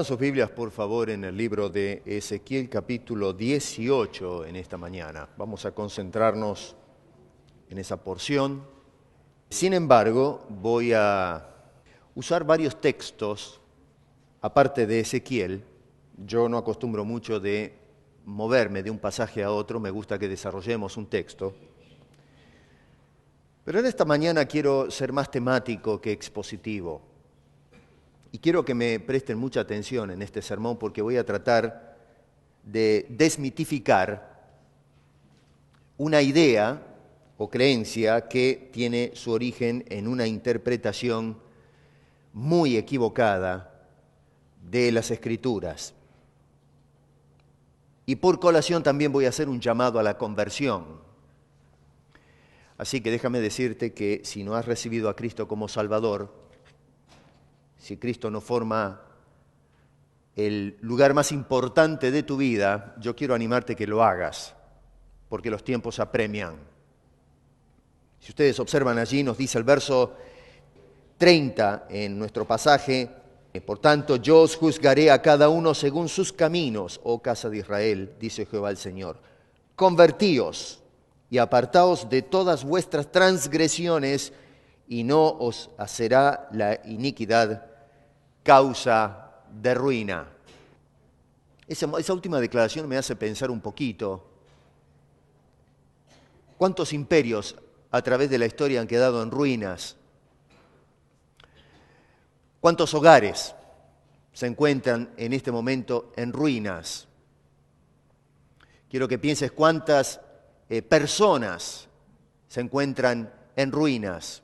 Abran sus Biblias, por favor, en el libro de Ezequiel, capítulo 18, en esta mañana. Vamos a concentrarnos en esa porción. Sin embargo, voy a usar varios textos, aparte de Ezequiel. Yo no acostumbro mucho de moverme de un pasaje a otro, me gusta que desarrollemos un texto. Pero en esta mañana quiero ser más temático que expositivo. Y quiero que me presten mucha atención en este sermón porque voy a tratar de desmitificar una idea o creencia que tiene su origen en una interpretación muy equivocada de las Escrituras. Y por colación también voy a hacer un llamado a la conversión. Así que déjame decirte que si no has recibido a Cristo como Salvador, si Cristo no forma el lugar más importante de tu vida, yo quiero animarte que lo hagas, porque los tiempos apremian. Si ustedes observan allí, nos dice el verso 30 en nuestro pasaje: por tanto, yo os juzgaré a cada uno según sus caminos, oh casa de Israel, dice Jehová el Señor. Convertíos y apartaos de todas vuestras transgresiones, y no os será la iniquidad causa de ruina. Esa última declaración me hace pensar un poquito. ¿Cuántos imperios a través de la historia han quedado en ruinas? ¿Cuántos hogares se encuentran en este momento en ruinas? Quiero que pienses cuántas personas se encuentran en ruinas.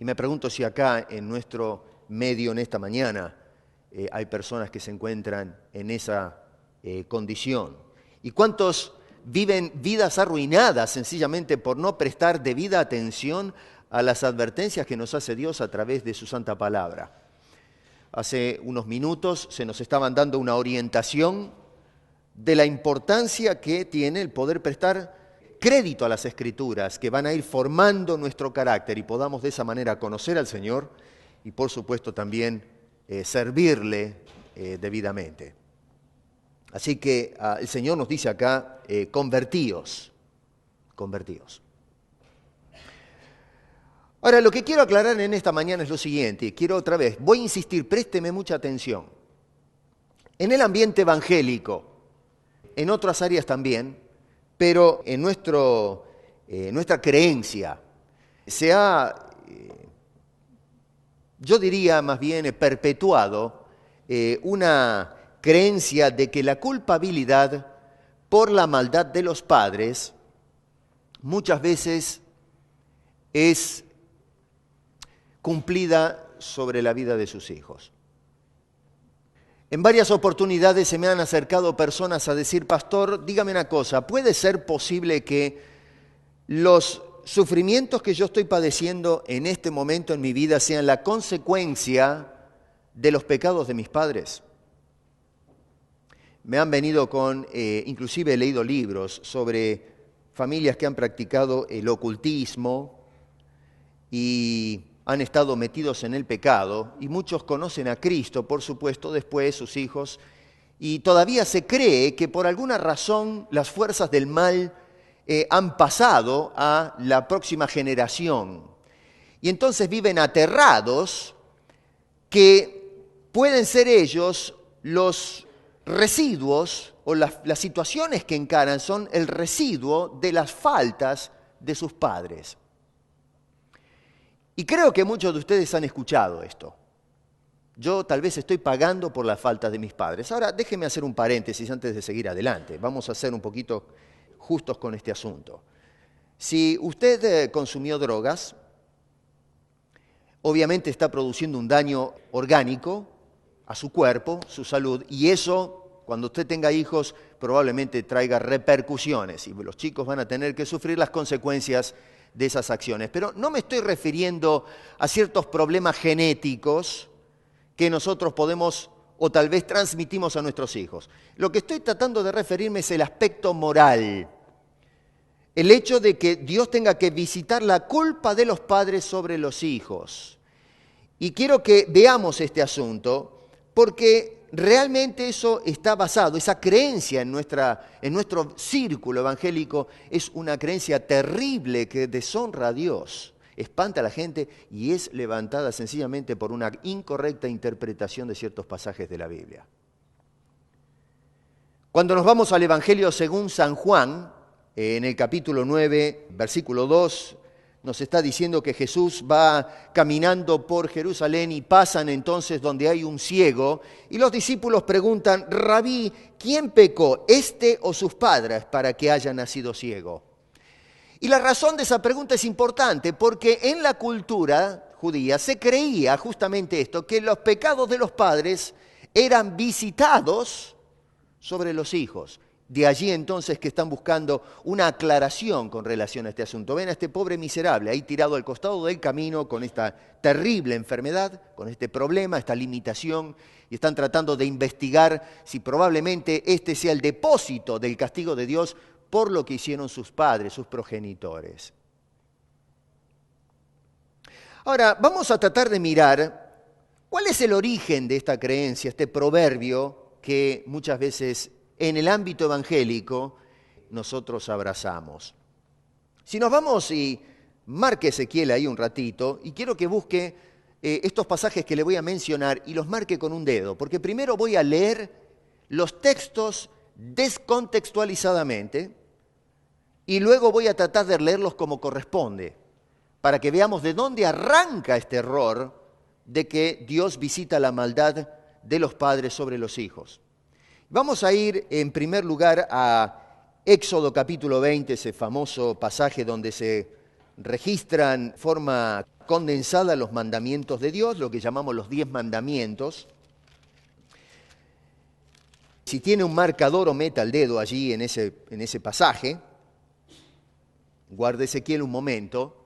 Y me pregunto si acá en nuestro medio, en esta mañana, hay personas que se encuentran en esa condición. ¿Y cuántos viven vidas arruinadas sencillamente por no prestar debida atención a las advertencias que nos hace Dios a través de su santa palabra? Hace unos minutos se nos estaban dando una orientación de la importancia que tiene el poder prestar crédito a las Escrituras, que van a ir formando nuestro carácter y podamos de esa manera conocer al Señor y por supuesto también servirle debidamente. Así que el Señor nos dice acá, convertíos. Ahora, lo que quiero aclarar en esta mañana es lo siguiente. Voy a insistir, présteme mucha atención. En el ambiente evangélico, en otras áreas también, pero en nuestra creencia se ha, yo diría más bien, perpetuado una creencia de que la culpabilidad por la maldad de los padres muchas veces es cumplida sobre la vida de sus hijos. En varias oportunidades se me han acercado personas a decir: pastor, dígame una cosa, ¿puede ser posible que los sufrimientos que yo estoy padeciendo en este momento en mi vida sean la consecuencia de los pecados de mis padres? Me han venido inclusive he leído libros sobre familias que han practicado el ocultismo y han estado metidos en el pecado, y muchos conocen a Cristo, por supuesto, después sus hijos, y todavía se cree que por alguna razón las fuerzas del mal han pasado a la próxima generación. Y entonces viven aterrados que pueden ser ellos los residuos, o las situaciones que encaran son el residuo de las faltas de sus padres. Y creo que muchos de ustedes han escuchado esto. Yo tal vez estoy pagando por las faltas de mis padres. Ahora, déjeme hacer un paréntesis antes de seguir adelante. Vamos a ser un poquito justos con este asunto. Si usted consumió drogas, obviamente está produciendo un daño orgánico a su cuerpo, su salud, y eso, cuando usted tenga hijos, probablemente traiga repercusiones, y los chicos van a tener que sufrir las consecuencias de esas acciones. Pero no me estoy refiriendo a ciertos problemas genéticos que nosotros podemos o tal vez transmitimos a nuestros hijos. Lo que estoy tratando de referirme es el aspecto moral. El hecho de que Dios tenga que visitar la culpa de los padres sobre los hijos. Y quiero que veamos este asunto porque realmente eso está basado, esa creencia en nuestro círculo evangélico es una creencia terrible que deshonra a Dios, espanta a la gente y es levantada sencillamente por una incorrecta interpretación de ciertos pasajes de la Biblia. Cuando nos vamos al Evangelio según San Juan, en el capítulo 9, versículo 2, nos está diciendo que Jesús va caminando por Jerusalén y pasan entonces donde hay un ciego y los discípulos preguntan, Rabí, ¿quién pecó, este o sus padres, para que haya nacido ciego? Y la razón de esa pregunta es importante porque en la cultura judía se creía justamente esto, que los pecados de los padres eran visitados sobre los hijos. De allí entonces que están buscando una aclaración con relación a este asunto. Ven a este pobre miserable ahí tirado al costado del camino con esta terrible enfermedad, con este problema, esta limitación, y están tratando de investigar si probablemente este sea el depósito del castigo de Dios por lo que hicieron sus padres, sus progenitores. Ahora, vamos a tratar de mirar cuál es el origen de esta creencia, este proverbio que muchas veces en el ámbito evangélico nosotros abrazamos. Si nos vamos y marque Ezequiel ahí un ratito, y quiero que busque estos pasajes que le voy a mencionar y los marque con un dedo, porque primero voy a leer los textos descontextualizadamente y luego voy a tratar de leerlos como corresponde, para que veamos de dónde arranca este error de que Dios visita la maldad de los padres sobre los hijos. Vamos a ir en primer lugar a Éxodo capítulo 20, ese famoso pasaje donde se registran de forma condensada los mandamientos de Dios, lo que llamamos los 10 mandamientos. Si tiene un marcador o meta el dedo allí en ese pasaje, guarde Ezequiel un momento,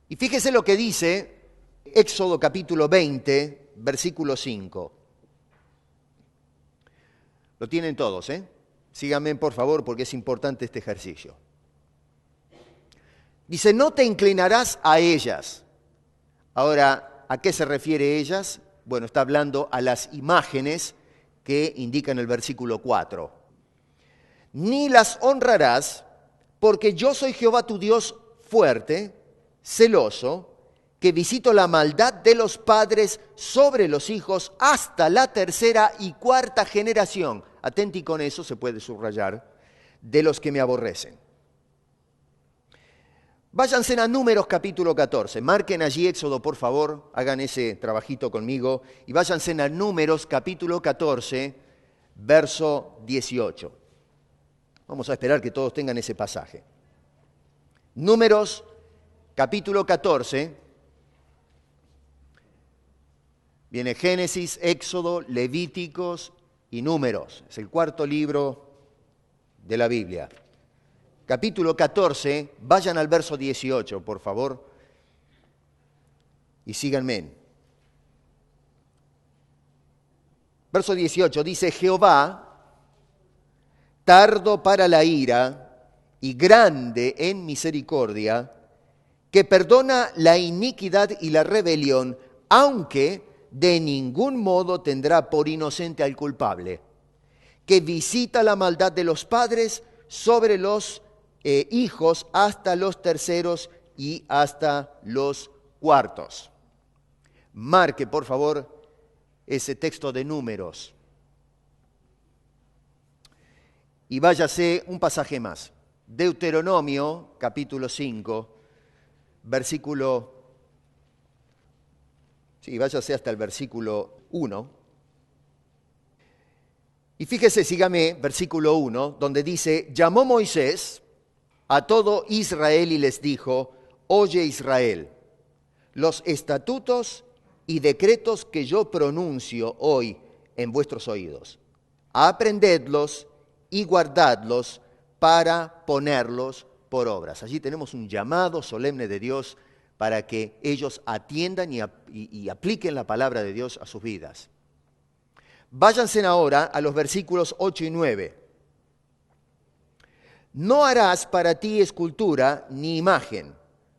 y fíjese lo que dice Éxodo capítulo 20, versículo 5. Lo tienen todos, ¿eh? Síganme, por favor, porque es importante este ejercicio. Dice, no te inclinarás a ellas. Ahora, ¿a qué se refiere ellas? Bueno, está hablando a las imágenes que indican el versículo 4. Ni las honrarás, porque yo soy Jehová tu Dios fuerte, celoso, que visito la maldad de los padres sobre los hijos hasta la 3ª y 4ª generación. Atenti con eso, se puede subrayar, de los que me aborrecen. Váyanse a Números capítulo 14, marquen allí Éxodo, por favor, hagan ese trabajito conmigo, y váyanse a Números capítulo 14, verso 18. Vamos a esperar que todos tengan ese pasaje. Números capítulo 14, viene Génesis, Éxodo, Levíticos y Números. Es el 4º libro de la Biblia. Capítulo 14, vayan al verso 18, por favor, y síganme. Verso 18 dice, Jehová, tardo para la ira y grande en misericordia, que perdona la iniquidad y la rebelión, aunque de ningún modo tendrá por inocente al culpable, que visita la maldad de los padres sobre los hijos hasta los 3º y hasta los 4º. Marque, por favor, ese texto de Números. Y váyase un pasaje más. Deuteronomio, capítulo 5, versículo... Sí, váyase hasta el versículo 1. Y fíjese, sígame, versículo 1, donde dice, llamó Moisés a todo Israel y les dijo, oye Israel, los estatutos y decretos que yo pronuncio hoy en vuestros oídos, aprendedlos y guardadlos para ponerlos por obras. Allí tenemos un llamado solemne de Dios para que ellos atiendan y apliquen la palabra de Dios a sus vidas. Váyanse ahora a los versículos 8 y 9. No harás para ti escultura ni imagen,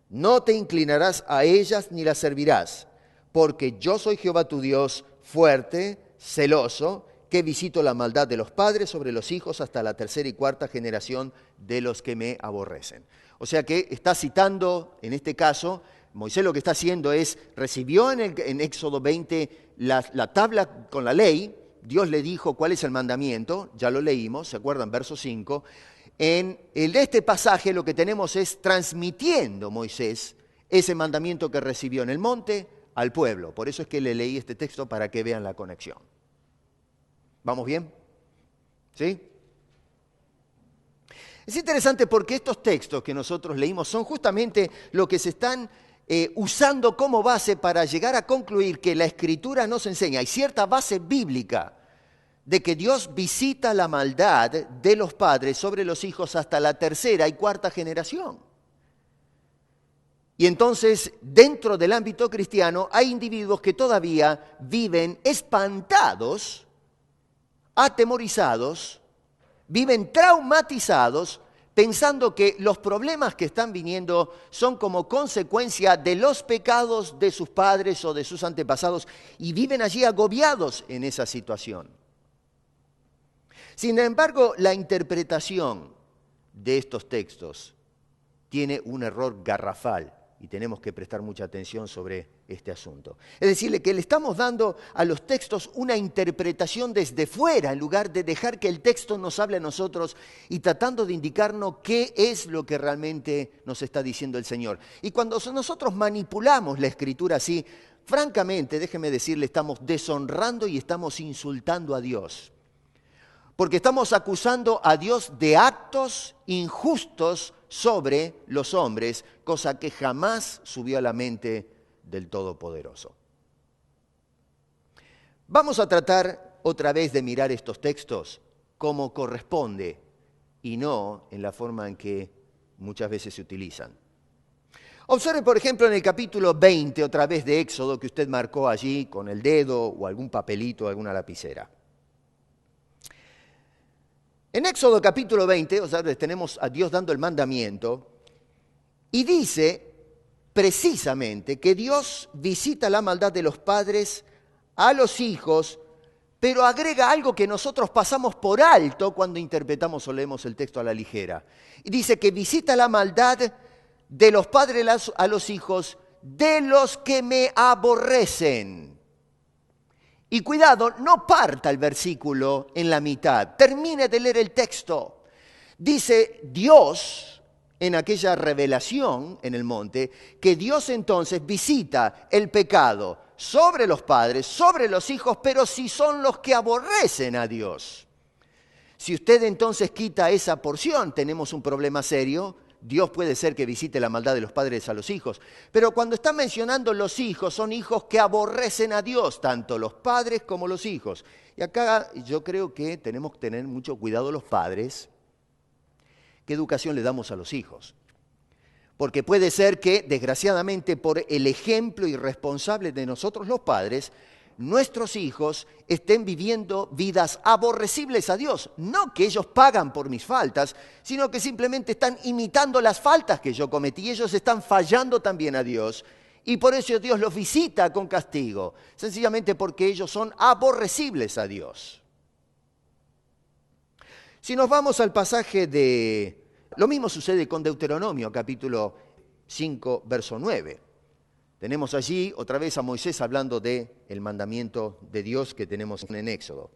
no te inclinarás a ellas ni las servirás, porque yo soy Jehová tu Dios fuerte, celoso, que visito la maldad de los padres sobre los hijos hasta la tercera y cuarta generación de los que me aborrecen. O sea que está citando, en este caso, Moisés lo que está haciendo es, recibió en Éxodo 20 la tabla con la ley, Dios le dijo cuál es el mandamiento, ya lo leímos, ¿se acuerdan? Verso 5. En este pasaje lo que tenemos es transmitiendo Moisés ese mandamiento que recibió en el monte al pueblo. Por eso es que le leí este texto para que vean la conexión. ¿Vamos bien? ¿Sí? Es interesante porque estos textos que nosotros leímos son justamente lo que se están usando como base para llegar a concluir que la Escritura nos enseña, hay cierta base bíblica de que Dios visita la maldad de los padres sobre los hijos hasta la tercera y cuarta generación. Y entonces, dentro del ámbito cristiano, hay individuos que todavía viven espantados, atemorizados, viven traumatizados, pensando que los problemas que están viniendo son como consecuencia de los pecados de sus padres o de sus antepasados y viven allí agobiados en esa situación. Sin embargo, la interpretación de estos textos tiene un error garrafal y tenemos que prestar mucha atención sobre este asunto. Es decir, que le estamos dando a los textos una interpretación desde fuera, en lugar de dejar que el texto nos hable a nosotros y tratando de indicarnos qué es lo que realmente nos está diciendo el Señor. Y cuando nosotros manipulamos la Escritura así, francamente, déjeme decirle, estamos deshonrando y estamos insultando a Dios. Porque estamos acusando a Dios de actos injustos sobre los hombres, cosa que jamás subió a la mente del Todopoderoso. Vamos a tratar otra vez de mirar estos textos como corresponde y no en la forma en que muchas veces se utilizan. Observe, por ejemplo, en el capítulo 20, otra vez de Éxodo, que usted marcó allí con el dedo o algún papelito, alguna lapicera. En Éxodo capítulo 20, o sea, tenemos a Dios dando el mandamiento y dice precisamente que Dios visita la maldad de los padres a los hijos, pero agrega algo que nosotros pasamos por alto cuando interpretamos o leemos el texto a la ligera. Y dice que visita la maldad de los padres a los hijos de los que me aborrecen. Y cuidado, no parta el versículo en la mitad, termine de leer el texto. Dice Dios, en aquella revelación en el monte, que Dios entonces visita el pecado sobre los padres, sobre los hijos, pero si son los que aborrecen a Dios. Si usted entonces quita esa porción, tenemos un problema serio. Dios puede ser que visite la maldad de los padres a los hijos, pero cuando está mencionando los hijos, son hijos que aborrecen a Dios, tanto los padres como los hijos. Y acá yo creo que tenemos que tener mucho cuidado los padres, qué educación le damos a los hijos. Porque puede ser que, desgraciadamente, por el ejemplo irresponsable de nosotros los padres, nuestros hijos estén viviendo vidas aborrecibles a Dios. No que ellos pagan por mis faltas, sino que simplemente están imitando las faltas que yo cometí. Ellos están fallando también a Dios y por eso Dios los visita con castigo, sencillamente porque ellos son aborrecibles a Dios. Si nos vamos al pasaje de... Lo mismo sucede con Deuteronomio, capítulo 5, verso 9. Tenemos allí otra vez a Moisés hablando del mandamiento de Dios que tenemos en Éxodo.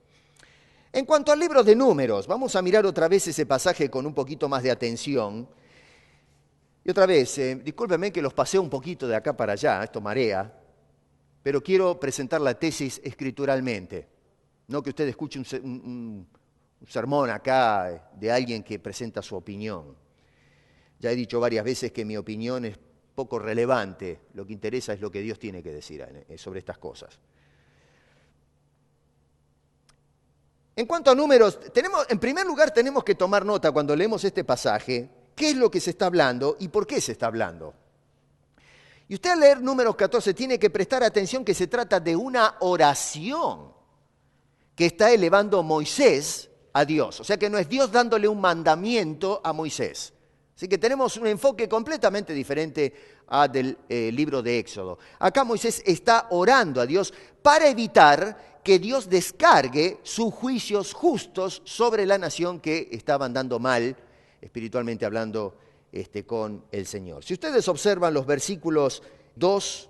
En cuanto al libro de Números, vamos a mirar otra vez ese pasaje con un poquito más de atención. Y otra vez, discúlpenme que los paseo un poquito de acá para allá, esto marea, pero quiero presentar la tesis escrituralmente. No que usted escuche un sermón acá de alguien que presenta su opinión. Ya he dicho varias veces que mi opinión es poco relevante, lo que interesa es lo que Dios tiene que decir sobre estas cosas. En cuanto a Números, en primer lugar tenemos que tomar nota cuando leemos este pasaje, qué es lo que se está hablando y por qué se está hablando. Y usted al leer Números 14 tiene que prestar atención que se trata de una oración que está elevando Moisés a Dios. O sea que no es Dios dándole un mandamiento a Moisés. Así que tenemos un enfoque completamente diferente del libro de Éxodo. Acá Moisés está orando a Dios para evitar que Dios descargue sus juicios justos sobre la nación que estaba andando mal, espiritualmente hablando, con el Señor. Si ustedes observan los versículos 2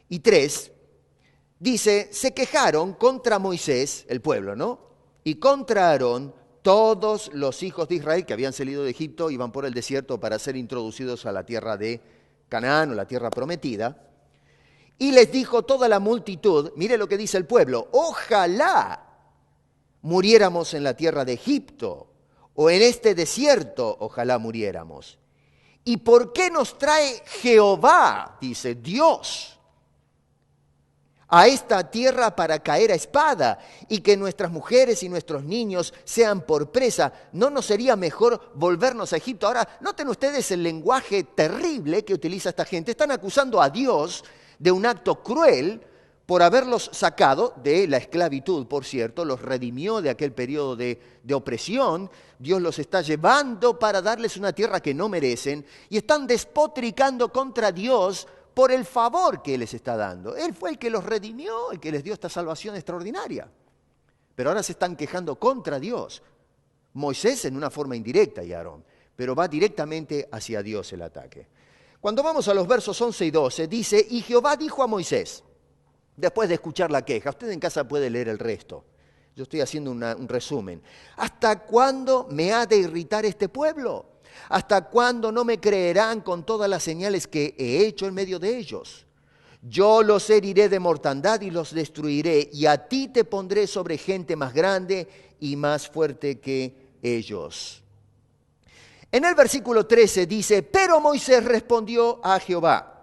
y 3, dice, se quejaron contra Moisés, el pueblo, ¿no? Y contra Aarón, todos los hijos de Israel que habían salido de Egipto, iban por el desierto para ser introducidos a la tierra de Canaán o la tierra prometida. Y les dijo toda la multitud, mire lo que dice el pueblo, ojalá muriéramos en la tierra de Egipto o en este desierto, ojalá muriéramos. ¿Y por qué nos trae Jehová, dice Dios, a esta tierra para caer a espada y que nuestras mujeres y nuestros niños sean por presa? ¿No nos sería mejor volvernos a Egipto? Ahora, noten ustedes el lenguaje terrible que utiliza esta gente. Están acusando a Dios de un acto cruel por haberlos sacado de la esclavitud, por cierto, los redimió de aquel periodo de opresión. Dios los está llevando para darles una tierra que no merecen y están despotricando contra Dios por el favor que Él les está dando. Él fue el que los redimió, el que les dio esta salvación extraordinaria. Pero ahora se están quejando contra Dios. Moisés en una forma indirecta y Aarón, pero va directamente hacia Dios el ataque. Cuando vamos a los versos 11 y 12, dice, y Jehová dijo a Moisés, después de escuchar la queja, usted en casa puede leer el resto, yo estoy haciendo un resumen, ¿hasta cuándo me ha de irritar este pueblo? ¿Hasta cuándo no me creerán con todas las señales que he hecho en medio de ellos? Yo los heriré de mortandad y los destruiré, y a ti te pondré sobre gente más grande y más fuerte que ellos. En el versículo 13 dice, pero Moisés respondió a Jehová.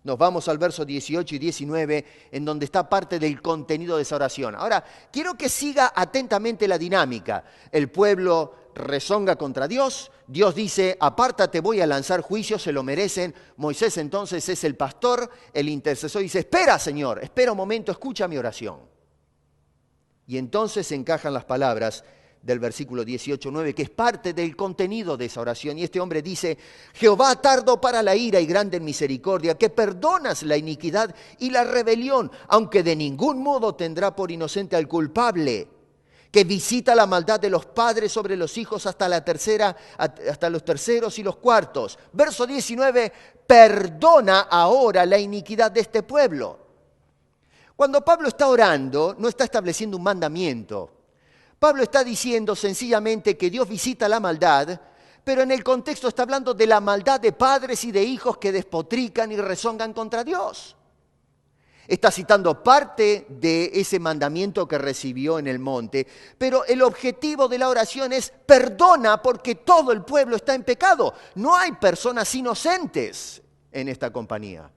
Nos vamos al verso 18 y 19, en donde está parte del contenido de esa oración. Ahora, quiero que siga atentamente la dinámica. El pueblo rezonga contra Dios. Dios dice, apártate, voy a lanzar juicio, se lo merecen. Moisés entonces es el pastor, el intercesor, y dice, espera, Señor, espera un momento, escucha mi oración. Y entonces se encajan las palabras del versículo 18-9, que es parte del contenido de esa oración. Y este hombre dice, Jehová tardo para la ira y grande en misericordia, que perdonas la iniquidad y la rebelión, aunque de ningún modo tendrá por inocente al culpable, que visita la maldad de los padres sobre los hijos hasta los terceros y los cuartos. Verso 19, perdona ahora la iniquidad de este pueblo. Cuando Pablo está orando, no está estableciendo un mandamiento. Pablo está diciendo sencillamente que Dios visita la maldad, pero en el contexto está hablando de la maldad de padres y de hijos que despotrican y rezongan contra Dios. Está citando parte de ese mandamiento que recibió en el monte, pero el objetivo de la oración es perdona porque todo el pueblo está en pecado. No hay personas inocentes en esta compañía.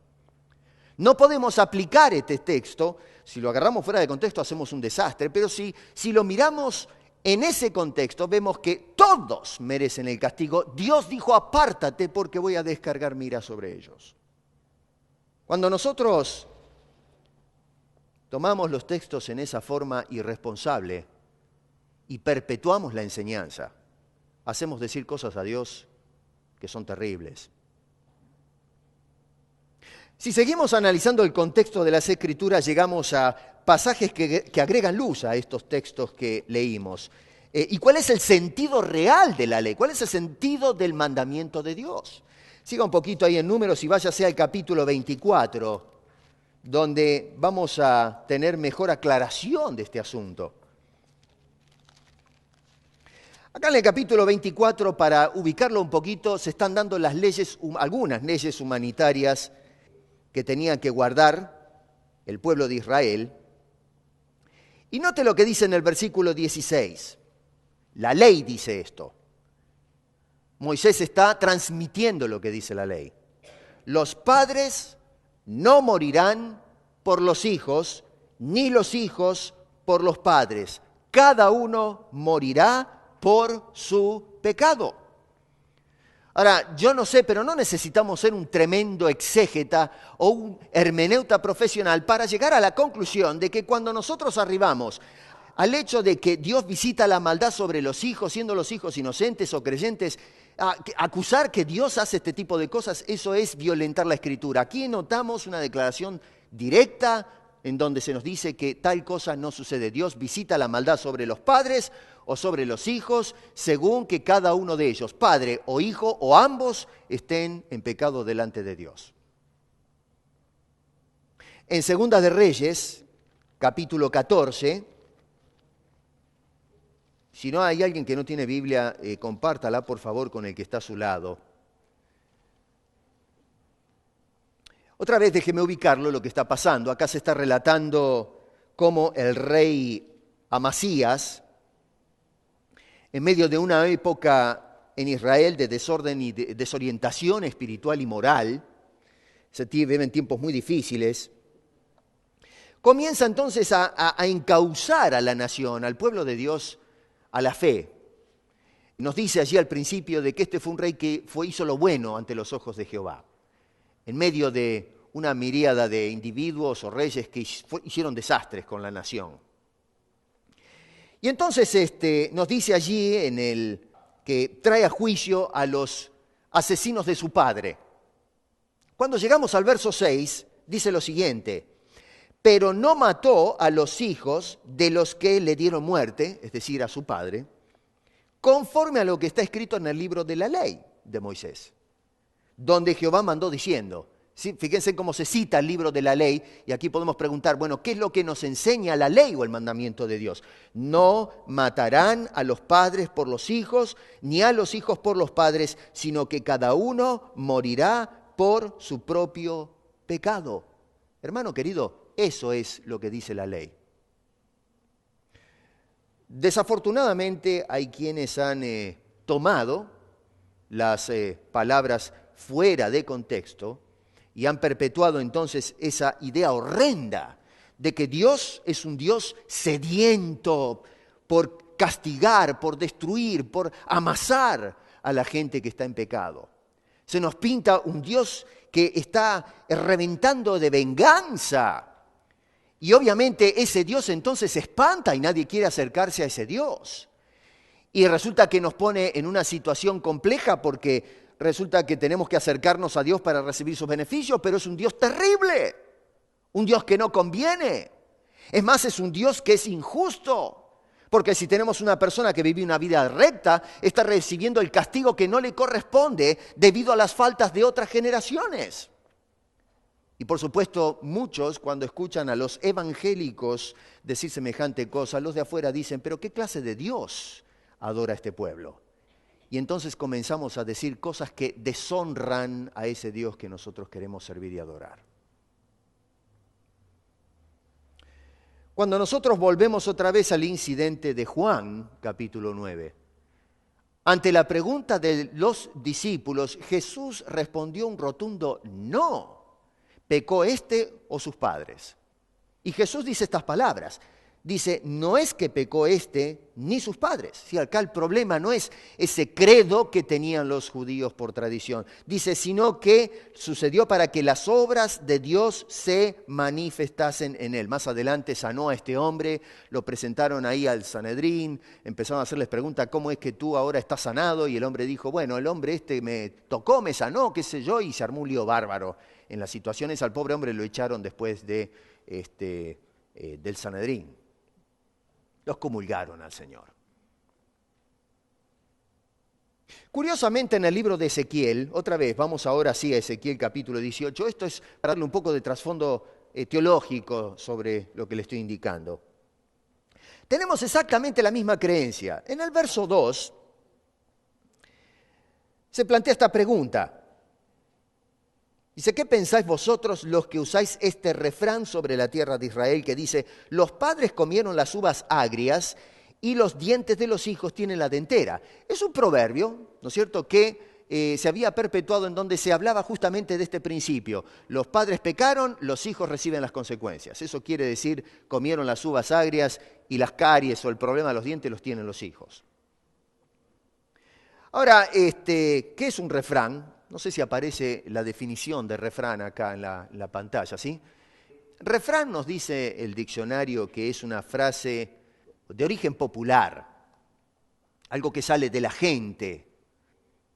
No podemos aplicar este texto, si lo agarramos fuera de contexto hacemos un desastre, pero si lo miramos en ese contexto vemos que todos merecen el castigo. Dios dijo, apártate porque voy a descargar mi ira sobre ellos. Cuando nosotros tomamos los textos en esa forma irresponsable y perpetuamos la enseñanza, hacemos decir cosas a Dios que son terribles. Si seguimos analizando el contexto de las Escrituras, llegamos a pasajes que agregan luz a estos textos que leímos. ¿Y cuál es el sentido real de la ley? ¿Cuál es el sentido del mandamiento de Dios? Siga un poquito ahí en Números y váyase al capítulo 24, donde vamos a tener mejor aclaración de este asunto. Acá en el capítulo 24, para ubicarlo un poquito, se están dando las leyes, algunas leyes humanitarias que tenían que guardar el pueblo de Israel. Y note lo que dice en el versículo 16. La ley dice esto. Moisés está transmitiendo lo que dice la ley. Los padres no morirán por los hijos, ni los hijos por los padres. Cada uno morirá por su pecado. Ahora, yo no sé, pero no necesitamos ser un tremendo exégeta o un hermeneuta profesional para llegar a la conclusión de que cuando nosotros arribamos al hecho de que Dios visita la maldad sobre los hijos, siendo los hijos inocentes o creyentes, acusar que Dios hace este tipo de cosas, eso es violentar la Escritura. Aquí notamos una declaración directa, en donde se nos dice que tal cosa no sucede. Dios visita la maldad sobre los padres o sobre los hijos, según que cada uno de ellos, padre o hijo o ambos, estén en pecado delante de Dios. En Segunda de Reyes, capítulo 14, si no hay alguien que no tiene Biblia, compártala por favor con el que está a su lado. Otra vez déjeme ubicarlo lo que está pasando. Acá se está relatando cómo el rey Amasías, en medio de una época en Israel de desorden y de desorientación espiritual y moral, se viven tiempos muy difíciles, comienza entonces a encauzar a la nación, al pueblo de Dios, a la fe. Nos dice allí al principio de que este fue un rey que hizo lo bueno ante los ojos de Jehová, en medio de una miríada de individuos o reyes que hicieron desastres con la nación. Y entonces nos dice allí que trae a juicio a los asesinos de su padre. Cuando llegamos al verso 6, dice lo siguiente: pero no mató a los hijos de los que le dieron muerte, es decir, a su padre, conforme a lo que está escrito en el libro de la ley de Moisés, donde Jehová mandó diciendo. ¿Sí? Fíjense cómo se cita el libro de la ley, y aquí podemos preguntar, bueno, ¿qué es lo que nos enseña la ley o el mandamiento de Dios? No matarán a los padres por los hijos, ni a los hijos por los padres, sino que cada uno morirá por su propio pecado. Hermano querido, eso es lo que dice la ley. Desafortunadamente hay quienes han tomado las palabras fuera de contexto y han perpetuado entonces esa idea horrenda de que Dios es un Dios sediento por castigar, por destruir, por amasar a la gente que está en pecado. Se nos pinta un Dios que está reventando de venganza. Y obviamente ese Dios entonces se espanta y nadie quiere acercarse a ese Dios. Y resulta que nos pone en una situación compleja porque resulta que tenemos que acercarnos a Dios para recibir sus beneficios, pero es un Dios terrible, un Dios que no conviene. Es más, es un Dios que es injusto, porque si tenemos una persona que vive una vida recta, está recibiendo el castigo que no le corresponde debido a las faltas de otras generaciones. Y por supuesto, muchos cuando escuchan a los evangélicos decir semejante cosa, los de afuera dicen, pero ¿qué clase de Dios adora a este pueblo? Y entonces comenzamos a decir cosas que deshonran a ese Dios que nosotros queremos servir y adorar. Cuando nosotros volvemos otra vez al incidente de Juan, capítulo 9, ante la pregunta de los discípulos, Jesús respondió un rotundo no. ¿Pecó este o sus padres? Y Jesús dice estas palabras. Dice, no es que pecó este ni sus padres. Si acá el problema no es ese credo que tenían los judíos por tradición. Dice, sino que sucedió para que las obras de Dios se manifestasen en él. Más adelante sanó a este hombre, lo presentaron ahí al Sanedrín, empezaron a hacerles preguntas, ¿cómo es que tú ahora estás sanado? Y el hombre dijo, bueno, el hombre este me tocó, me sanó, qué sé yo, y se armó un lío bárbaro. En las situaciones al pobre hombre lo echaron después del Sanedrín. Los comulgaron al Señor. Curiosamente en el libro de Ezequiel, otra vez, vamos ahora sí a Ezequiel capítulo 18, esto es para darle un poco de trasfondo teológico sobre lo que le estoy indicando. Tenemos exactamente la misma creencia. En el verso 2 se plantea esta pregunta. Dice, ¿qué pensáis vosotros los que usáis este refrán sobre la tierra de Israel que dice, los padres comieron las uvas agrias y los dientes de los hijos tienen la dentera? Es un proverbio, ¿no es cierto?, que se había perpetuado en donde se hablaba justamente de este principio. Los padres pecaron, los hijos reciben las consecuencias. Eso quiere decir, comieron las uvas agrias y las caries o el problema de los dientes los tienen los hijos. Ahora, ¿qué es un refrán? No sé si aparece la definición de refrán acá en la pantalla, ¿sí? Refrán nos dice el diccionario que es una frase de origen popular, algo que sale de la gente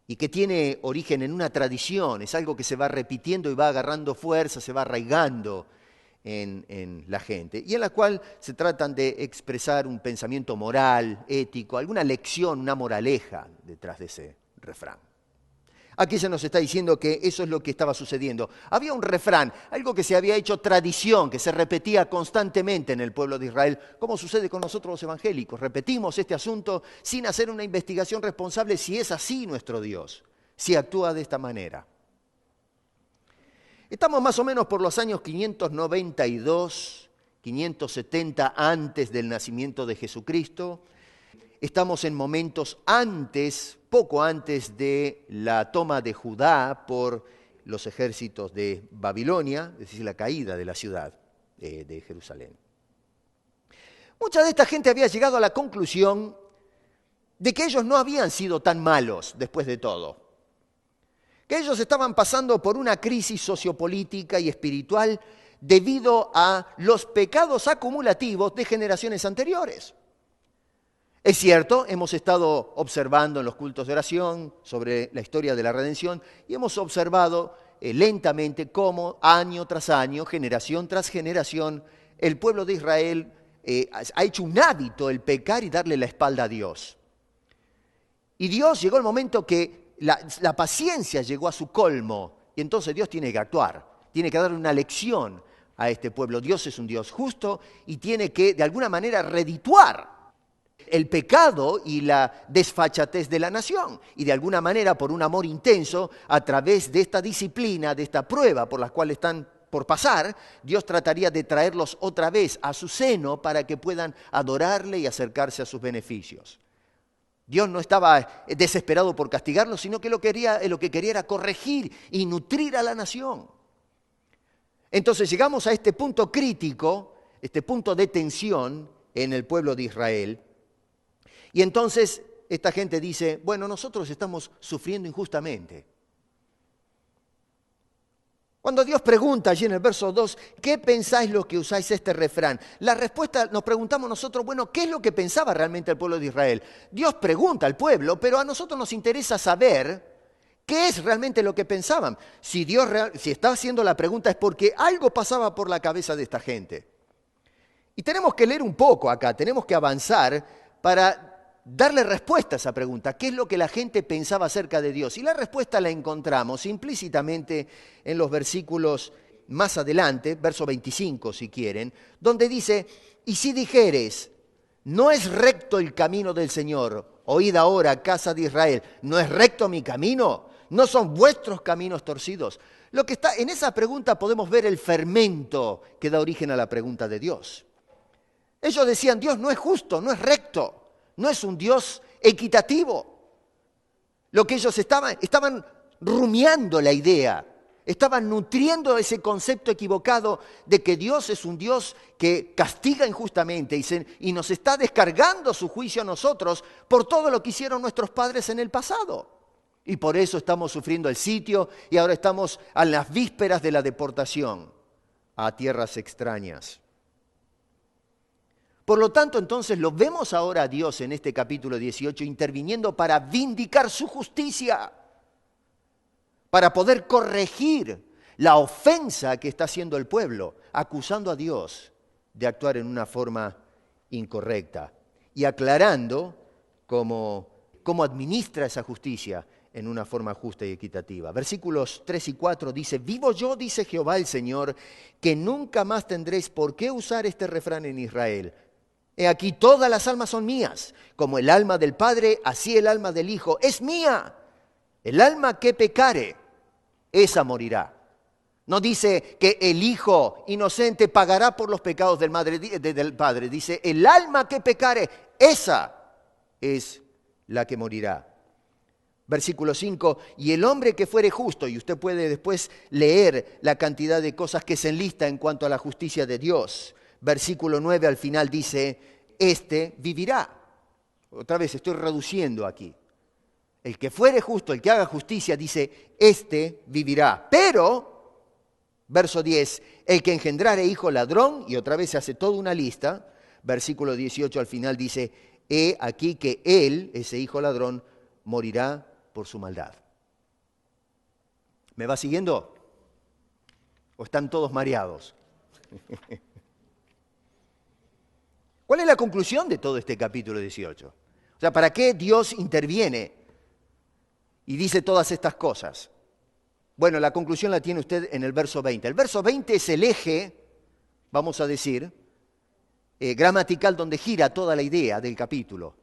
y que tiene origen en una tradición, es algo que se va repitiendo y va agarrando fuerza, se va arraigando en la gente, y en la cual se tratan de expresar un pensamiento moral, ético, alguna lección, una moraleja detrás de ese refrán. Aquí se nos está diciendo que eso es lo que estaba sucediendo. Había un refrán, algo que se había hecho tradición, que se repetía constantemente en el pueblo de Israel, como sucede con nosotros los evangélicos. Repetimos este asunto sin hacer una investigación responsable si es así nuestro Dios, si actúa de esta manera. Estamos más o menos por los años 592, 570 antes del nacimiento de Jesucristo. Estamos en momentos antes, poco antes de la toma de Judá por los ejércitos de Babilonia, es decir, la caída de la ciudad de Jerusalén. Mucha de esta gente había llegado a la conclusión de que ellos no habían sido tan malos después de todo, que ellos estaban pasando por una crisis sociopolítica y espiritual debido a los pecados acumulativos de generaciones anteriores. Es cierto, hemos estado observando en los cultos de oración sobre la historia de la redención y hemos observado lentamente cómo año tras año, generación tras generación, el pueblo de Israel ha hecho un hábito el pecar y darle la espalda a Dios. Y Dios llegó el momento que la paciencia llegó a su colmo y entonces Dios tiene que actuar, tiene que darle una lección a este pueblo. Dios es un Dios justo y tiene que de alguna manera redituar el pecado y la desfachatez de la nación. Y de alguna manera, por un amor intenso, a través de esta disciplina, de esta prueba por la cual están por pasar, Dios trataría de traerlos otra vez a su seno para que puedan adorarle y acercarse a sus beneficios. Dios no estaba desesperado por castigarlos, sino que lo que quería era corregir y nutrir a la nación. Entonces llegamos a este punto crítico, este punto de tensión en el pueblo de Israel. Y entonces esta gente dice, bueno, nosotros estamos sufriendo injustamente. Cuando Dios pregunta allí en el verso 2, ¿qué pensáis los que usáis este refrán? La respuesta nos preguntamos nosotros, bueno, ¿qué es lo que pensaba realmente el pueblo de Israel? Dios pregunta al pueblo, pero a nosotros nos interesa saber qué es realmente lo que pensaban. Si Dios si está haciendo la pregunta es porque algo pasaba por la cabeza de esta gente. Y tenemos que leer un poco acá, tenemos que avanzar para darle respuesta a esa pregunta. ¿Qué es lo que la gente pensaba acerca de Dios? Y la respuesta la encontramos implícitamente en los versículos más adelante, verso 25 si quieren, donde dice, y si dijeres, no es recto el camino del Señor, oíd ahora, casa de Israel, ¿no es recto mi camino? ¿No son vuestros caminos torcidos? Lo que está en esa pregunta podemos ver el fermento que da origen a la pregunta de Dios. Ellos decían, Dios no es justo, no es recto. No es un Dios equitativo. Lo que ellos estaban rumiando la idea, estaban nutriendo ese concepto equivocado de que Dios es un Dios que castiga injustamente y nos está descargando su juicio a nosotros por todo lo que hicieron nuestros padres en el pasado. Y por eso estamos sufriendo el sitio y ahora estamos a las vísperas de la deportación a tierras extrañas. Por lo tanto, entonces, lo vemos ahora a Dios en este capítulo 18 interviniendo para vindicar su justicia, para poder corregir la ofensa que está haciendo el pueblo, acusando a Dios de actuar en una forma incorrecta y aclarando cómo administra esa justicia en una forma justa y equitativa. Versículos 3 y 4 dice, vivo yo, dice Jehová el Señor, que nunca más tendréis por qué usar este refrán en Israel. He aquí todas las almas son mías, como el alma del Padre, así el alma del Hijo es mía. El alma que pecare, esa morirá. No dice que el Hijo inocente pagará por los pecados del Padre. Dice, el alma que pecare, esa es la que morirá. Versículo 5, y el hombre que fuere justo, y usted puede después leer la cantidad de cosas que se enlista en cuanto a la justicia de Dios. Versículo 9 al final dice, este vivirá. Otra vez estoy reduciendo aquí. El que fuere justo, el que haga justicia, dice, este vivirá. Pero, verso 10, el que engendrare hijo ladrón, y otra vez se hace toda una lista, versículo 18 al final dice, he aquí que él, ese hijo ladrón, morirá por su maldad. ¿Me va siguiendo? ¿O están todos mareados? ¿Cuál es la conclusión de todo este capítulo 18? O sea, ¿para qué Dios interviene y dice todas estas cosas? Bueno, la conclusión la tiene usted en el verso 20. El verso 20 es el eje, vamos a decir, gramatical donde gira toda la idea del capítulo.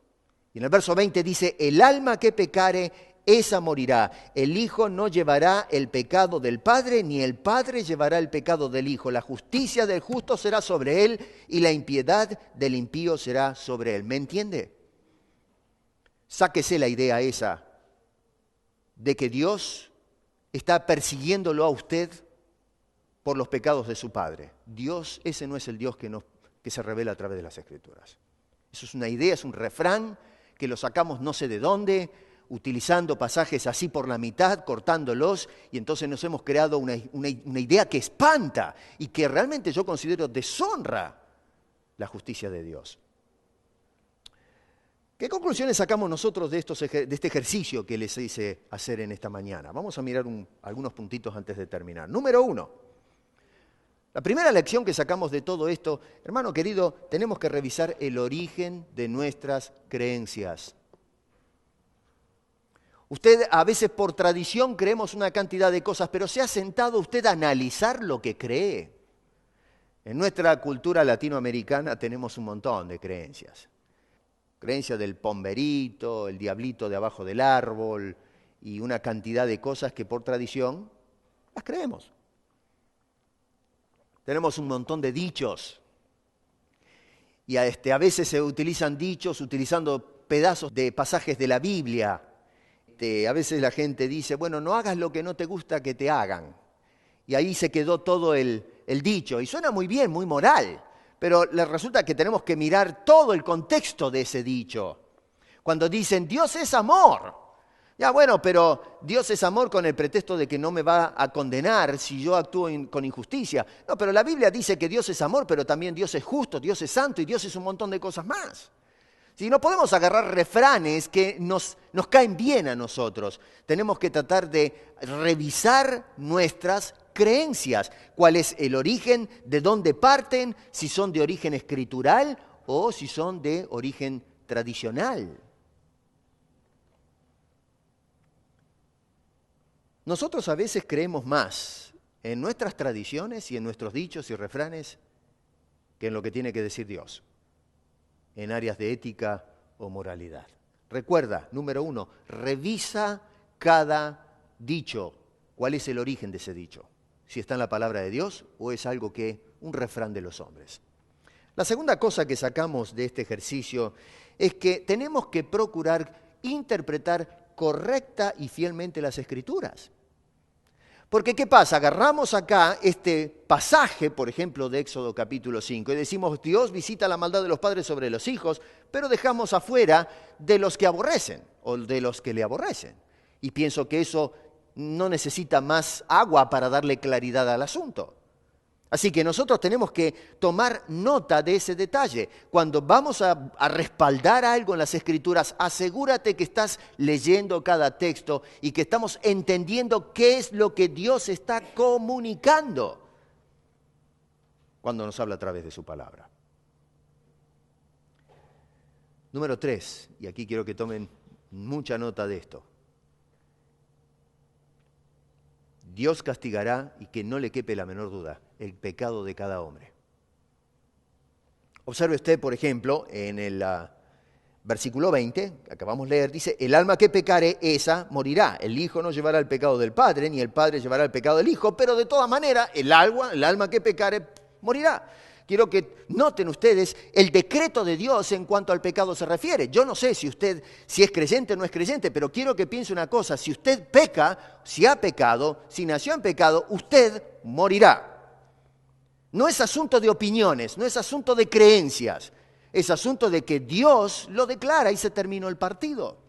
Y en el verso 20 dice, el alma que pecare, esa morirá. El Hijo no llevará el pecado del Padre, ni el Padre llevará el pecado del Hijo. La justicia del justo será sobre él, y la impiedad del impío será sobre él. ¿Me entiende? Sáquese la idea esa de que Dios está persiguiéndolo a usted por los pecados de su Padre. Dios, ese no es el Dios que se revela a través de las Escrituras. Eso es una idea, es un refrán que lo sacamos no sé de dónde, utilizando pasajes así por la mitad, cortándolos, y entonces nos hemos creado una idea que espanta y que realmente yo considero deshonra la justicia de Dios. ¿Qué conclusiones sacamos nosotros de este ejercicio que les hice hacer en esta mañana? Vamos a mirar algunos puntitos antes de terminar. Número 1. La primera lección que sacamos de todo esto, hermano querido, tenemos que revisar el origen de nuestras creencias. Usted a veces por tradición creemos una cantidad de cosas, pero ¿se ha sentado usted a analizar lo que cree? En nuestra cultura latinoamericana tenemos un montón de creencias. Creencia del pomberito, el diablito de abajo del árbol y una cantidad de cosas que por tradición las creemos. Tenemos un montón de dichos y a veces se utilizan dichos utilizando pedazos de pasajes de la Biblia. A veces la gente dice, bueno, no hagas lo que no te gusta que te hagan. Y ahí se quedó todo el dicho y suena muy bien, muy moral. Pero le resulta que tenemos que mirar todo el contexto de ese dicho. Cuando dicen, Dios es amor. Ya bueno, pero Dios es amor con el pretexto de que no me va a condenar si yo actúo con injusticia. No, pero la Biblia dice que Dios es amor, pero también Dios es justo, Dios es santo y Dios es un montón de cosas más. Si no podemos agarrar refranes que nos caen bien a nosotros. Tenemos que tratar de revisar nuestras creencias. ¿Cuál es el origen? ¿De dónde parten? Si son de origen escritural o si son de origen tradicional. Nosotros a veces creemos más en nuestras tradiciones y en nuestros dichos y refranes que en lo que tiene que decir Dios, en áreas de ética o moralidad. Recuerda, número 1, revisa cada dicho. ¿Cuál es el origen de ese dicho? Si está en la palabra de Dios o es algo un refrán de los hombres. La segunda cosa que sacamos de este ejercicio es que tenemos que procurar interpretar correcta y fielmente las Escrituras. Porque ¿qué pasa? Agarramos acá este pasaje, por ejemplo, de Éxodo capítulo 5, y decimos, Dios visita la maldad de los padres sobre los hijos, pero dejamos afuera de los que aborrecen, o de los que le aborrecen. Y pienso que eso no necesita más agua para darle claridad al asunto. Así que nosotros tenemos que tomar nota de ese detalle. Cuando vamos a respaldar algo en las Escrituras, asegúrate que estás leyendo cada texto y que estamos entendiendo qué es lo que Dios está comunicando cuando nos habla a través de su palabra. Número 3, y aquí quiero que tomen mucha nota de esto. Dios castigará, y que no le quepe la menor duda, el pecado de cada hombre. Observe usted, por ejemplo, en el versículo 20, que acabamos de leer, dice, el alma que pecare, esa morirá. El Hijo no llevará el pecado del Padre, ni el Padre llevará el pecado del Hijo, pero de todas maneras, el alma que pecare, morirá. Quiero que noten ustedes el decreto de Dios en cuanto al pecado se refiere. Yo no sé si es creyente o no es creyente, pero quiero que piense una cosa. Si usted peca, si ha pecado, si nació en pecado, usted morirá. No es asunto de opiniones, no es asunto de creencias. Es asunto de que Dios lo declara y se terminó el partido.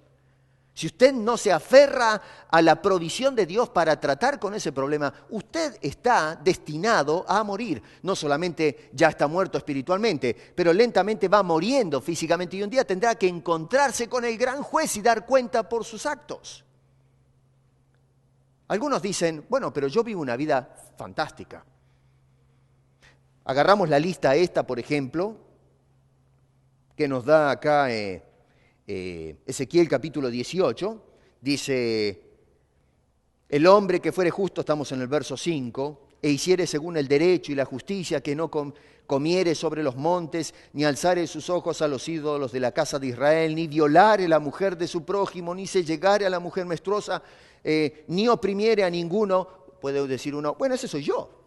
Si usted no se aferra a la provisión de Dios para tratar con ese problema, usted está destinado a morir. No solamente ya está muerto espiritualmente, pero lentamente va muriendo físicamente y un día tendrá que encontrarse con el gran juez y dar cuenta por sus actos. Algunos dicen, bueno, pero yo vivo una vida fantástica. Agarramos la lista esta, por ejemplo, que nos da acá Ezequiel capítulo 18, dice, el hombre que fuere justo, estamos en el verso 5, e hiciere según el derecho y la justicia, que no comiere sobre los montes, ni alzare sus ojos a los ídolos de la casa de Israel, ni violare la mujer de su prójimo, ni se llegare a la mujer menstruosa, ni oprimiere a ninguno. Puede decir uno, bueno, ese soy yo.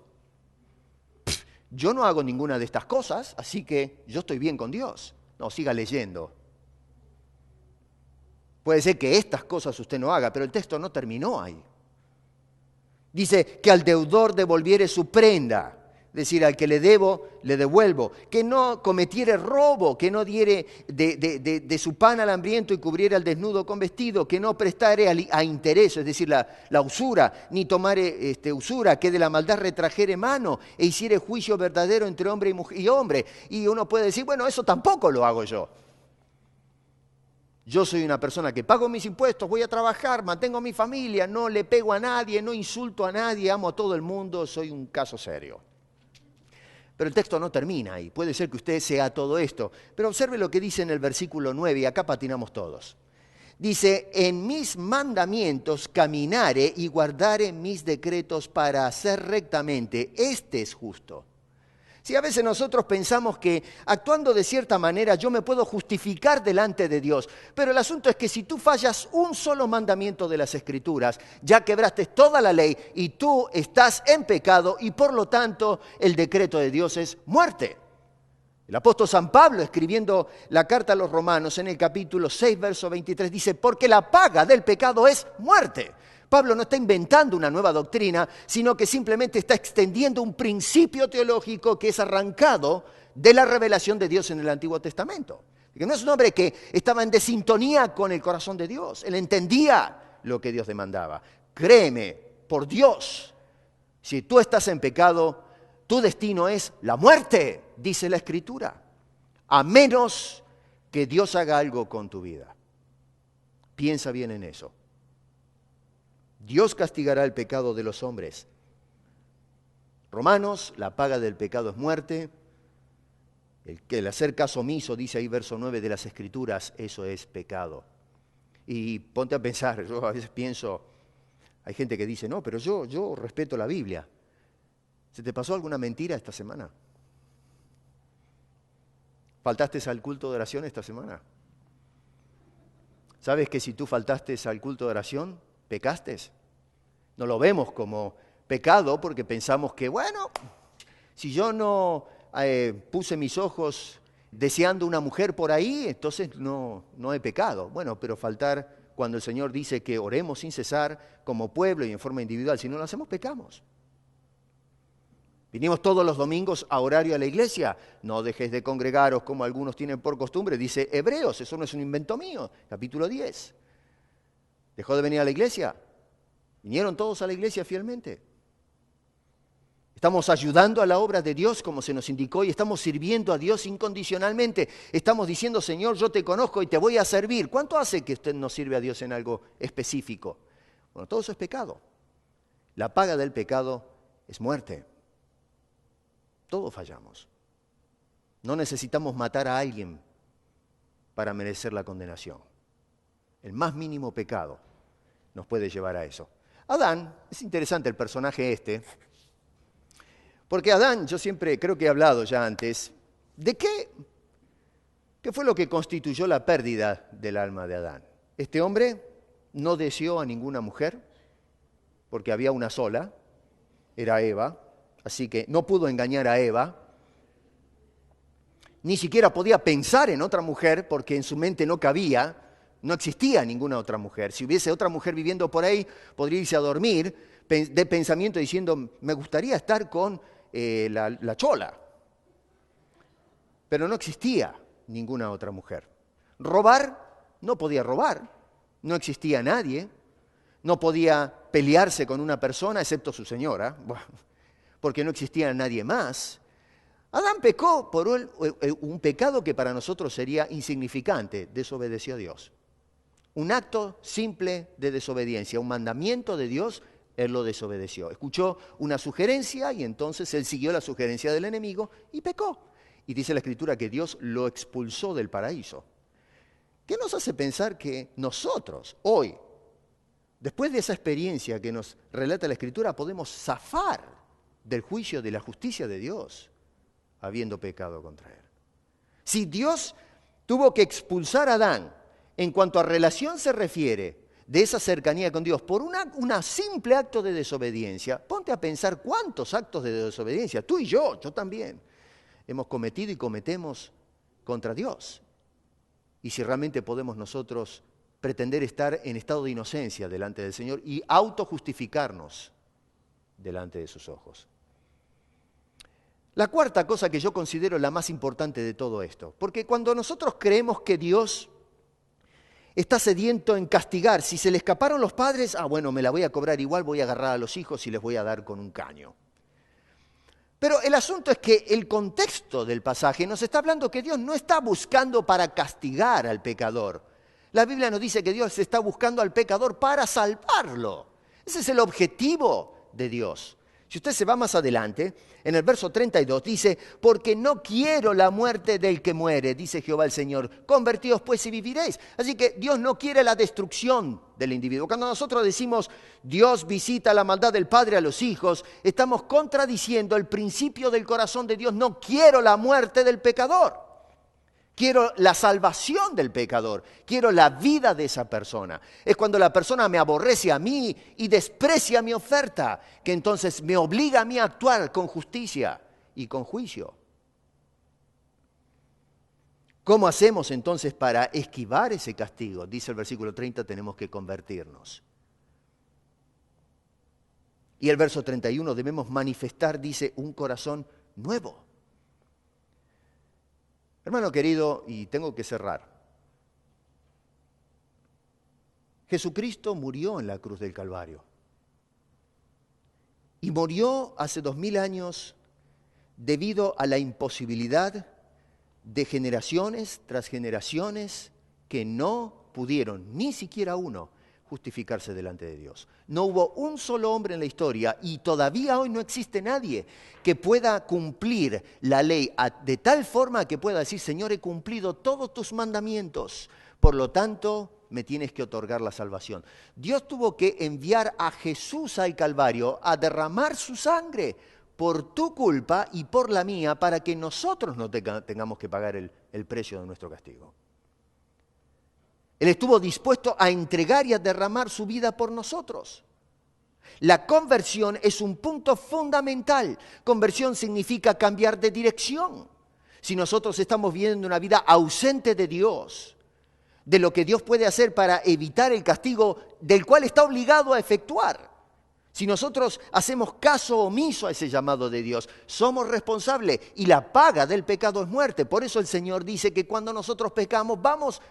Yo no hago ninguna de estas cosas, así que yo estoy bien con Dios. No, siga leyendo. Puede ser que estas cosas usted no haga, pero el texto no terminó ahí. Dice que al deudor devolviere su prenda, es decir, al que le debo, le devuelvo. Que no cometiere robo, que no diere de su pan al hambriento y cubriere al desnudo con vestido, que no prestare a interés, es decir, la usura, ni tomare usura, que de la maldad retrajere mano e hiciere juicio verdadero entre hombre y hombre. Y uno puede decir, bueno, eso tampoco lo hago yo. Yo soy una persona que pago mis impuestos, voy a trabajar, mantengo a mi familia, no le pego a nadie, no insulto a nadie, amo a todo el mundo, soy un caso serio. Pero el texto no termina ahí. Puede ser que usted sea todo esto. Pero observe lo que dice en el versículo 9, y acá patinamos todos. Dice, en mis mandamientos caminare y guardare mis decretos para hacer rectamente. Este es justo. Si a veces nosotros pensamos que actuando de cierta manera yo me puedo justificar delante de Dios, pero el asunto es que si tú fallas un solo mandamiento de las Escrituras, ya quebraste toda la ley y tú estás en pecado y por lo tanto el decreto de Dios es muerte. El apóstol San Pablo, escribiendo la carta a los Romanos en el capítulo 6, verso 23, dice, porque la paga del pecado es muerte. Pablo no está inventando una nueva doctrina, sino que simplemente está extendiendo un principio teológico que es arrancado de la revelación de Dios en el Antiguo Testamento. Que no es un hombre que estaba en desintonía con el corazón de Dios. Él entendía lo que Dios demandaba. Créeme, por Dios, si tú estás en pecado, tu destino es la muerte, dice la Escritura. A menos que Dios haga algo con tu vida. Piensa bien en eso. Dios castigará el pecado de los hombres. Romanos, la paga del pecado es muerte. El hacer caso omiso, dice ahí verso 9 de las Escrituras, eso es pecado. Y ponte a pensar, yo a veces pienso, hay gente que dice, no, pero yo respeto la Biblia. ¿Se te pasó alguna mentira esta semana? ¿Faltaste al culto de oración esta semana? ¿Sabes que si tú faltaste al culto de oración, pecaste? No lo vemos como pecado porque pensamos que, bueno, si yo no puse mis ojos deseando una mujer por ahí, entonces no he pecado. Bueno, pero faltar cuando el Señor dice que oremos sin cesar como pueblo y en forma individual, si no lo hacemos, pecamos. Vinimos todos los domingos a horario a la iglesia. No dejéis de congregaros como algunos tienen por costumbre, dice Hebreos, eso no es un invento mío, capítulo 10. ¿Dejó de venir a la iglesia? ¿Vinieron todos a la iglesia fielmente? Estamos ayudando a la obra de Dios como se nos indicó y estamos sirviendo a Dios incondicionalmente. Estamos diciendo, Señor, yo te conozco y te voy a servir. ¿Cuánto hace que usted no sirve a Dios en algo específico? Bueno, todo eso es pecado. La paga del pecado es muerte. Todos fallamos. No necesitamos matar a alguien para merecer la condenación. El más mínimo pecado nos puede llevar a eso. Adán, es interesante el personaje este, porque Adán, yo siempre creo que he hablado ya antes, ¿de qué fue lo que constituyó la pérdida del alma de Adán? Este hombre no deseó a ninguna mujer, porque había una sola, era Eva, así que no pudo engañar a Eva, ni siquiera podía pensar en otra mujer, porque en su mente no cabía. No existía ninguna otra mujer. Si hubiese otra mujer viviendo por ahí, podría irse a dormir de pensamiento diciendo, me gustaría estar con la chola. Pero no existía ninguna otra mujer. Robar, no podía robar. No existía nadie. No podía pelearse con una persona, excepto su señora, porque no existía nadie más. Adán pecó por un pecado que para nosotros sería insignificante, desobedeció a Dios. Un acto simple de desobediencia, un mandamiento de Dios él lo desobedeció. Escuchó una sugerencia y entonces él siguió la sugerencia del enemigo y pecó. Y dice la Escritura que Dios lo expulsó del paraíso. ¿Qué nos hace pensar que nosotros, hoy, después de esa experiencia que nos relata la Escritura, podemos zafar del juicio de la justicia de Dios, habiendo pecado contra él? Si Dios tuvo que expulsar a Adán, en cuanto a relación se refiere, de esa cercanía con Dios, por una simple acto de desobediencia, ponte a pensar cuántos actos de desobediencia, tú y yo también, hemos cometido y cometemos contra Dios. Y si realmente podemos nosotros pretender estar en estado de inocencia delante del Señor y autojustificarnos delante de sus ojos. La cuarta cosa que yo considero la más importante de todo esto, porque cuando nosotros creemos que Dios está sediento en castigar, si se le escaparon los padres, bueno, me la voy a cobrar igual, voy a agarrar a los hijos y les voy a dar con un caño. Pero el asunto es que el contexto del pasaje nos está hablando que Dios no está buscando para castigar al pecador. La Biblia nos dice que Dios está buscando al pecador para salvarlo. Ese es el objetivo de Dios. Si usted se va más adelante, en el verso 32 dice, porque no quiero la muerte del que muere, dice Jehová el Señor, convertíos pues y viviréis. Así que Dios no quiere la destrucción del individuo. Cuando nosotros decimos, Dios visita la maldad del padre a los hijos, estamos contradiciendo el principio del corazón de Dios, no quiero la muerte del pecador. Quiero la salvación del pecador, quiero la vida de esa persona. Es cuando la persona me aborrece a mí y desprecia mi oferta, que entonces me obliga a mí a actuar con justicia y con juicio. ¿Cómo hacemos entonces para esquivar ese castigo? Dice el versículo 30, tenemos que convertirnos. Y el verso 31, debemos manifestar, dice, un corazón nuevo. Hermano querido, y tengo que cerrar, Jesucristo murió en la cruz del Calvario. Y murió hace 2000 años debido a la imposibilidad de generaciones tras generaciones que no pudieron, ni siquiera uno, justificarse delante de Dios. No hubo un solo hombre en la historia y todavía hoy no existe nadie que pueda cumplir la ley de tal forma que pueda decir, Señor, he cumplido todos tus mandamientos, por lo tanto me tienes que otorgar la salvación. Dios tuvo que enviar a Jesús al Calvario a derramar su sangre por tu culpa y por la mía para que nosotros no tengamos que pagar el precio de nuestro castigo. Él estuvo dispuesto a entregar y a derramar su vida por nosotros. La conversión es un punto fundamental. Conversión significa cambiar de dirección. Si nosotros estamos viviendo una vida ausente de Dios, de lo que Dios puede hacer para evitar el castigo del cual está obligado a efectuar. Si nosotros hacemos caso omiso a ese llamado de Dios, somos responsables y la paga del pecado es muerte. Por eso el Señor dice que cuando nosotros pecamos,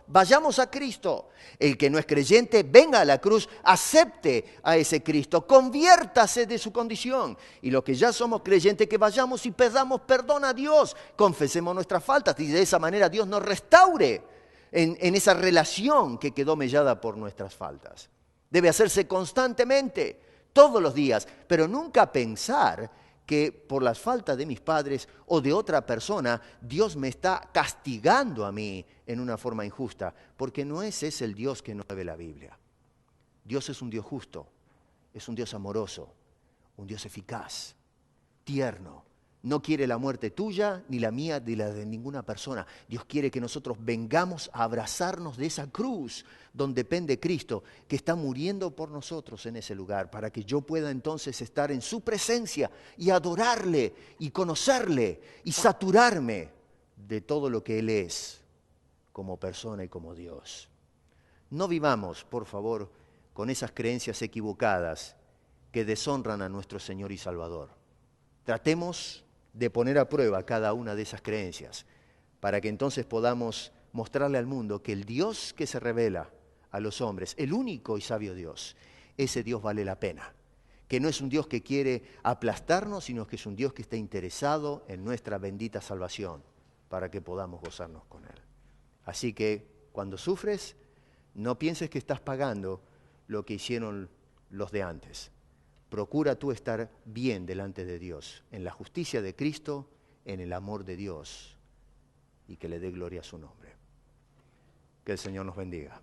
vayamos a Cristo. El que no es creyente, venga a la cruz, acepte a ese Cristo, conviértase de su condición. Y los que ya somos creyentes, que vayamos y pedamos perdón a Dios, confesemos nuestras faltas y de esa manera Dios nos restaure en esa relación que quedó mellada por nuestras faltas. Debe hacerse constantemente, todos los días, pero nunca pensar que por las faltas de mis padres o de otra persona, Dios me está castigando a mí en una forma injusta, porque no ese es el Dios que nos ve la Biblia. Dios es un Dios justo, es un Dios amoroso, un Dios eficaz, tierno. No quiere la muerte tuya, ni la mía, ni la de ninguna persona. Dios quiere que nosotros vengamos a abrazarnos de esa cruz donde pende Cristo, que está muriendo por nosotros en ese lugar, para que yo pueda entonces estar en su presencia y adorarle y conocerle y saturarme de todo lo que Él es como persona y como Dios. No vivamos, por favor, con esas creencias equivocadas que deshonran a nuestro Señor y Salvador. Tratemos de poner a prueba cada una de esas creencias, para que entonces podamos mostrarle al mundo que el Dios que se revela a los hombres, el único y sabio Dios, ese Dios vale la pena, que no es un Dios que quiere aplastarnos, sino que es un Dios que está interesado en nuestra bendita salvación, para que podamos gozarnos con Él. Así que cuando sufres, no pienses que estás pagando lo que hicieron los de antes. procura tú estar bien delante de Dios, en la justicia de Cristo, en el amor de Dios, y que le dé gloria a su nombre. Que el Señor nos bendiga.